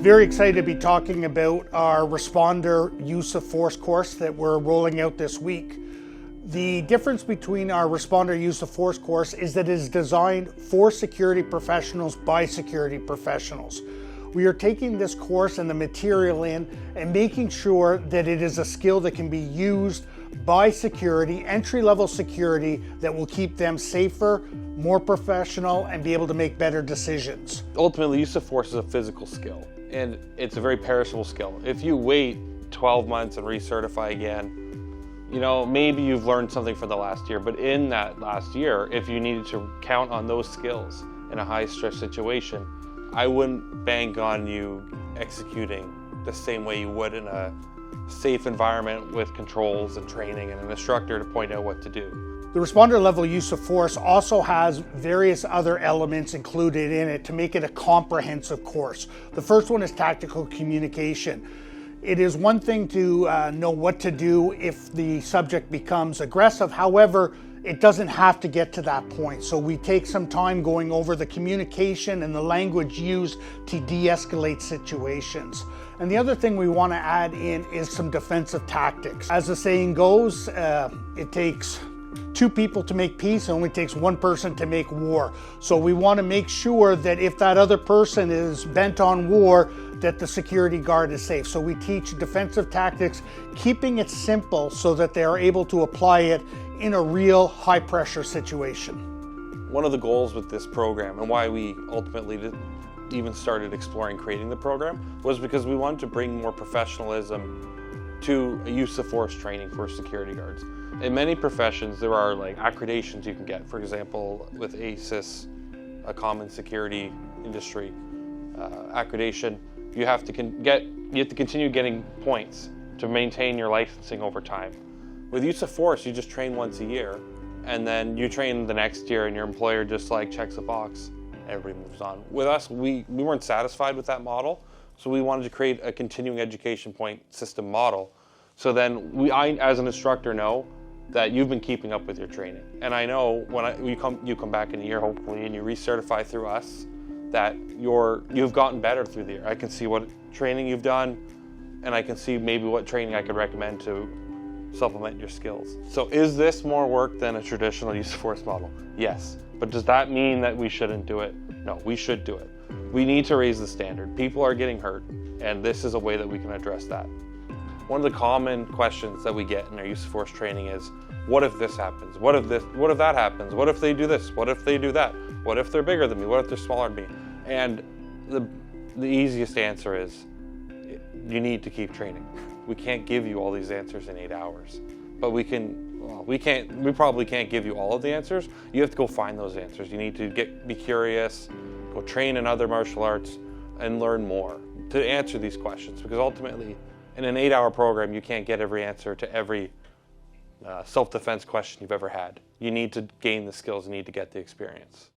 Very excited to be talking about our responder use of force course that we're rolling out this week. The difference between our responder use of force course is that it is designed for security professionals by security professionals. We are taking this course and the material in and making sure that it is a skill that can be used by security, entry-level security, that will keep them safer, more professional, and be able to make better decisions. Ultimately, use of force is a physical skill, and it's a very perishable skill. If you wait 12 months and recertify again, maybe you've learned something from the last year, but in that last year, if you needed to count on those skills in a high-stress situation, I wouldn't bank on you executing the same way you would in a safe environment with controls and training and an instructor to point out what to do. The responder level use of force also has various other elements included in it to make it a comprehensive course. The first one is tactical communication. It is one thing to know what to do if the subject becomes aggressive. However, it doesn't have to get to that point. So we take some time going over the communication and the language used to de-escalate situations. And the other thing we want to add in is some defensive tactics. As the saying goes, it takes two people to make peace, it only takes one person to make war. So we want to make sure that if that other person is bent on war, that the security guard is safe. So we teach defensive tactics, keeping it simple so that they are able to apply it in a real high pressure situation. One of the goals with this program and why we ultimately even started exploring creating the program was because we wanted to bring more professionalism to a use of force training for security guards. In many professions, there are accreditations you can get. For example, with ASIS, a common security industry accreditation, you have to continue getting points to maintain your licensing over time. With use of force, you just train once a year, and then you train the next year, and your employer just checks a box. Everybody moves on. With us, we weren't satisfied with that model, so we wanted to create a continuing education point system model. So then I, as an instructor, know that you've been keeping up with your training, and I know when you come back in a year, hopefully, and you recertify through us, that you've gotten better through the year. I can see what training you've done, and I can see maybe what training I could recommend to supplement your skills. So is this more work than a traditional use of force model? Yes. But does that mean that we shouldn't do it? No, we should do it. We need to raise the standard. People are getting hurt, and this is a way that we can address that. One of the common questions that we get in our use of force training is, what if this happens? What if that happens? What if they do this? What if they do that? What if they're bigger than me? What if they're smaller than me? And the easiest answer is, you need to keep training. We can't give you all these answers in 8 hours, but we probably can't give you all of the answers. You have to go find those answers. You need to be curious, go train in other martial arts, and learn more to answer these questions, because ultimately in an 8-hour program, you can't get every answer to every self-defense question you've ever had. You need to gain the skills, you need to get the experience.